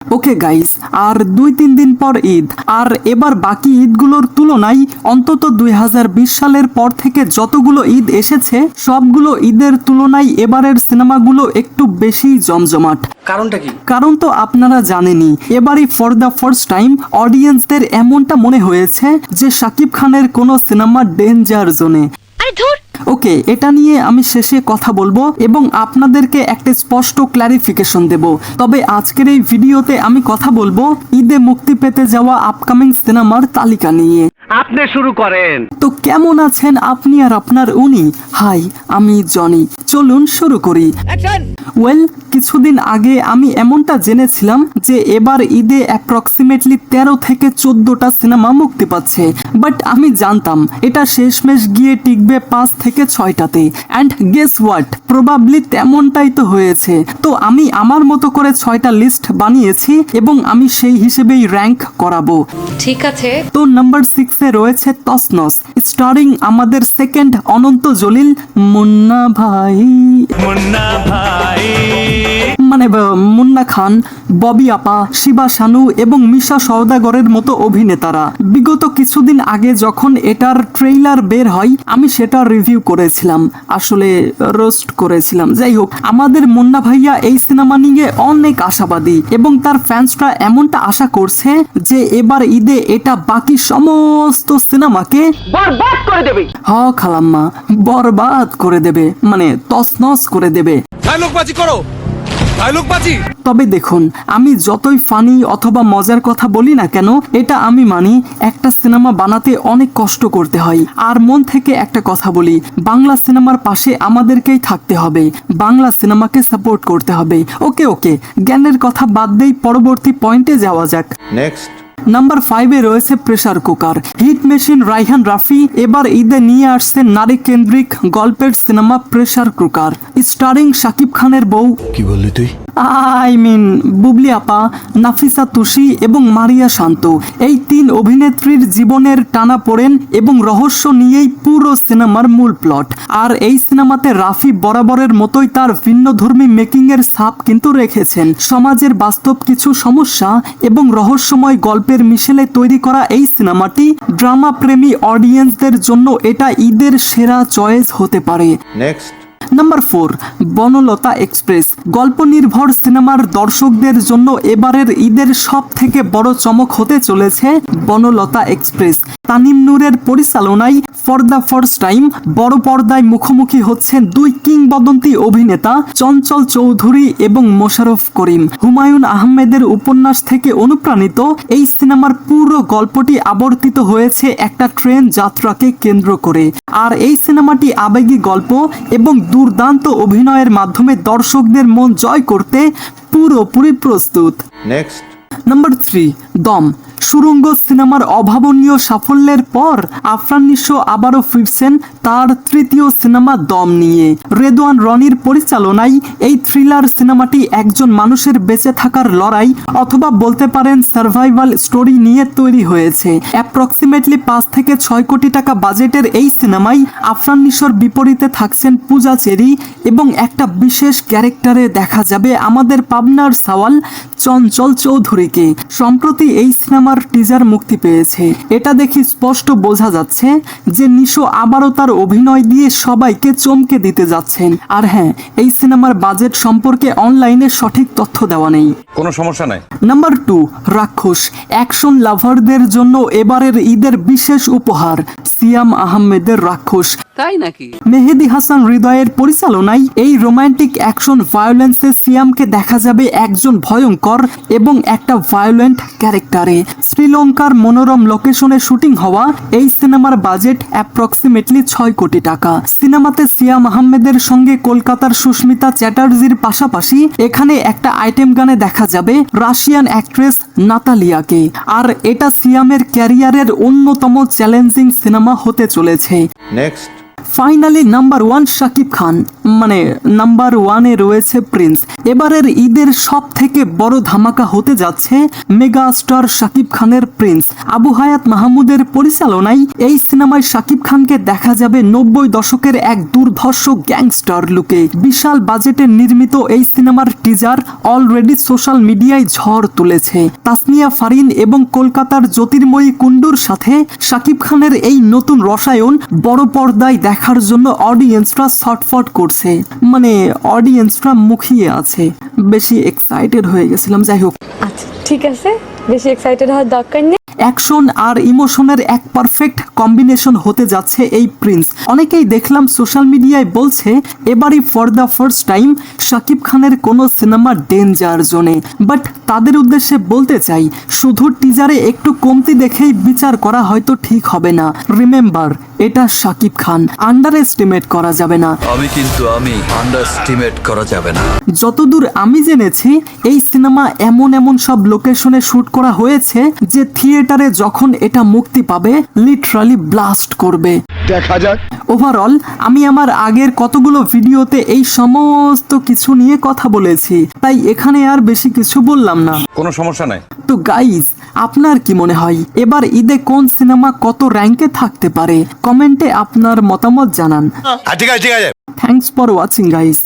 Okay guys, আর 2-3 দিন পর ঈদ, আর এবার বাকি ঈদগুলোর তুলনায় অন্তত 2020 সালের পর থেকে যতগুলো ঈদ এসেছে সবগুলো ঈদের তুলনায় এবারের সিনেমাগুলো একটু বেশি জমজমাট। কারণটা কি? কারণ তো আপনারা জানেনই, এবারই ফর দ্য ফার্স্ট টাইম অডিয়েন্সদের এমনটা মনে হয়েছে যে শাকিব খানের কোনো সিনেমা ডেঞ্জার জোনে। ওকে, এটা নিয়ে আমি শেষে কথা বলবো এবং আপনাদেরকে একটা স্পষ্ট ক্ল্যারিফিকেশন দেব। তবে আজকের এই ভিডিওতে আমি কথা বলবো ঈদে মুক্তি পেতে যাওয়া আপকামিং সিনেমার তালিকা নিয়ে। আপনি শুরু করেন। তো কেমন আছেন আপনি আর আপনার উনি? হাই, আমি জনি। চলুন শুরু করি। ওয়েল, কিছুদিন আগে আমি এমনটা জেনেছিলাম যে এবার ঈদে অ্যাপ্রক্সিমেটলি 13 থেকে 14টা সিনেমা মুক্তি পাচ্ছে, বাট আমি জানতাম এটা শেষমেশ গিয়ে টিকবে 5 থেকে 6টাতে। অ্যান্ড গেস হোয়াট, প্রবাবলি তেমনটাই তো হয়েছে। তো আমি আমার মতো করে 6টা লিস্ট বানিয়েছি এবং আমি সেই হিসেবেই র্যাঙ্ক করাবো। ঠিক আছে। তো নাম্বার 6-এ রয়েছে তসনস, স্টারিং আমাদের সেকেন্ড অনন্ত জলিল, মুন্না ভাই মানে মুন্না খান, ববি আপা, শিবা শানু এবং মিশা সওদাগরের মতো অভিনেতারা। বিগত কিছুদিন আগে যখন এটার ট্রেইলার বের হয় আমি সেটার রিভিউ করেছিলাম, আসলে রোস্ট করেছিলাম। যাই হোক, আমাদের মুন্না ভাইয়া এই সিনেমা নিয়ে অনেক আশাবাদী এবং তার ফ্যান্সরা এমনটা আশা করছে যে এবার ঈদে এটা বাকি সমস্ত সিনেমাকে বরবাদ করে দেবে। খালাম্মা, বরবাদ করে দেবে, মানে তছনছ করে দেবে। ডায়লগবাজি করো, ডায়লগবাজি। তবে দেখুন, আমি যতই ফানি অথবা মজার কথা বলি না কেন, এটা আমি মানি একটা সিনেমা বানাতে অনেক কষ্ট করতে হয়। আর মন থেকে একটা কথা বলি, বাংলা সিনেমার পাশে আমাদেরকেই থাকতে হবে, বাংলা সিনেমাকে সাপোর্ট করতে হবে। ওকে ওকে, জ্ঞানের কথা বাদ দেই, পরবর্তী পয়েন্টে যাওয়া যাক। নেক্সট। নাম্বার 5-এ রয়েছে pressure cooker. Hit machine Raihan Rafi এবার ঈদে নিয়ে আসছে নারী কেন্দ্রিক গল্পের সিনেমা প্রেসার কুকার, স্টারিং শাকিব খানের বউ, কি বললি তুই? আই মিন বুবলি আপা, নাফিসা তুষি এবং মারিয়া শান্ত। এই 3 অভিনেত্রীর জীবনের টানাপোড়েন এবং রহস্য নিয়েই পুরো সিনেমার মূল প্লট। আর এই সিনেমাতে রাফি বরাবরের মতোই তার ভিন্নধর্মী মেকিং এর ছাপ কিন্তু রেখেছেন। সমাজের বাস্তব কিছু সমস্যা এবং রহস্যময় গল্পের মিশেলে তৈরি করা এই সিনেমাটি ড্রামা প্রেমী অডিয়েন্সদের জন্য এটা ঈদের সেরা চয়েস হতে পারে। নেক্সট। Number 4, Banalata express. গল্প নির্ভর সিনেমার দর্শকদের জন্য এবারের ঈদের সব থেকে বড় চমক হতে চলেছে বনলতা এক্সপ্রেস। তানিম নূরের পরিচালনায় ফর দ্য ফার্স্ট টাইম বড় পর্দায় মুখোমুখি হচ্ছেন 2 কিংবদন্তি অভিনেতা চঞ্চল চৌধুরী এবং মোশাররফ করিম। হুমায়ুন আহমেদের উপন্যাস থেকে অনুপ্রাণিত এই সিনেমার পুরো গল্পটি আবর্তিত হয়েছে একটা ট্রেন যাত্রাকে কেন্দ্র করে। আর এই সিনেমাটি আবেগী গল্প এবং দুর্দান্ত অভিনয়ের মাধ্যমে দর্শকদের মন জয় করতে পুরোপুরি প্রস্তুত। নেক্সট। নাম্বার 3, দম। সুরঙ্গ সিনেমার অভাবনীয় সাফল্যের পর আফরান নিশো আবারও ফিরছেন তার 3য় সিনেমা দম নিয়ে। রেদওয়ান রনির পরিচালনায় এই থ্রিলার সিনেমাটি একজন মানুষের বেঁচে থাকার লড়াই অথবা বলতে পারেন সার্ভাইভাল স্টোরি নিয়ে তৈরি হয়েছে। অ্যাপ্রক্সিমেটলি 5 থেকে 6 কোটি টাকা বাজেটের এই সিনেমায় আফরান নিশোর বিপরীতে থাকছেন পূজা চেরি এবং একটা বিশেষ ক্যারেক্টারে দেখা যাবে আমাদের পাবনার সাওয়াল চঞ্চল চৌধুরীকে। সম্প্রতি এই সিনেমার টিজার মুক্তি পেয়েছে, এটা দেখে স্পষ্ট বোঝা যাচ্ছে যে নিশো আবারও তার অভিনয় দিয়ে সবাইকে চমকে দিতে যাচ্ছেন। আর হ্যাঁ, এই সিনেমার বাজেট সম্পর্কে অনলাইনে সঠিক তথ্য দেওয়া নেই। কোনো সমস্যা নাই। নাম্বার 2, রাক্ষস। অ্যাকশন লাভারদের জন্য এবারের ঈদের বিশেষ উপহার সিয়াম আহমেদের রাক্ষস। তাই নাকি? মেহেদি হাসান হৃদয়ের পরিচালনায় এই রোমান্টিক অ্যাকশন ভায়োলেন্সে সিয়ামকে দেখা যাবে একজন ভয়ঙ্কর এবং একটা ভায়োলেন্ট ক্যারেক্টারে। শ্রীলঙ্কার মনোরম লোকেশনে শুটিং হওয়া এই সিনেমার বাজেট অ্যাপ্রক্সিমেটলি 6 কোটি টাকা। সিনেমাতে সিয়াম আহমেদের সঙ্গে কলকাতার সুস্মিতা চ্যাটার্জির পাশাপাশি এখানে একটা আইটেম গানে দেখা যাবে রাশিয়ান অ্যাক্ট্রেস নাতালিয়াকে। আর এটা সিয়ামের ক্যারিয়ারের অন্যতম চ্যালেঞ্জিং সিনেমা হতে চলেছে। Next. Finally number 1, Shakib Khan. মানে নাম্বার 1-এ রয়েছে প্রিন্স। এবারের ঈদের সব থেকে বড় ধামাকা হতে যাচ্ছে মেগা স্টার শাকিব খানের প্রিন্স। আবু হায়াত মাহমুদের পরিচালনায় এই সিনেমায় শাকিব খানকে দেখা যাবে 90 দশকের এক দুর্ধর্ষ গ্যাংস্টার লুকে। বিশাল বাজেটে নির্মিত এই সিনেমার টিজার অলরেডি সোশ্যাল মিডিয়ায় ঝড় তুলেছে। তাসনিয়া ফারিন এবং কলকাতার জ্যোতির্ময়ী কুণ্ডুর সাথে শাকিব খানের এই নতুন রসায়ন বড় পর্দায় দেখার জন্য অডিয়েন্সরা ছটফট করছে, মানে অডিয়েন্সরা মুখিয়ে আছে। বেশি এক্সাইটেড হয়ে গেছিলাম, যাই হোক। আচ্ছা ঠিক আছে, বেশি এক্সাইটেড হওয়ার দরকার নেই। অ্যাকশন আর ইমোশনের এক পারফেক্ট কম্বিনেশন হতে যাচ্ছে এই প্রিন্স। অনেকেই দেখলাম সোশ্যাল মিডিয়ায় বলছে এবারই for the first time Shakib খানের কোনো সিনেমা ডেঞ্জার জোনে। বাট তাদের উদ্দেশ্যে বলতে চাই, শুধু টিজারে একটু কমতি দেখেই বিচার করা হয়তো ঠিক হবে না। রিমেম্বার, এটা শাকিব খান, আন্ডার এস্টিমেট করা যাবে না। আমি আন্ডারস্টিমেট করা যাবে না। যতদূর আমি জেনেছি এই সিনেমা এমন সব লোকেশনে শুট করা হয়েছে যে থিয়েটারে যখন এটা মুক্তি পাবে লিটারালি ব্লাস্ট করবে। দেখা যাক। ওভারঅল আমি আমার আগের কতগুলো ভিডিওতে এই সমস্ত কিছু নিয়ে কথা বলেছি, তাই এখানে আর বেশি কিছু বললাম না। কোনো সমস্যা নাই। তো গাইজ, আপনার কি মনে হয় এবার ঈদে কোন সিনেমা কত র্যাঙ্কে থাকতে পারে? কমেন্টে আপনার মতামত জানান। ঠিক আছে। Thanks for watching guys.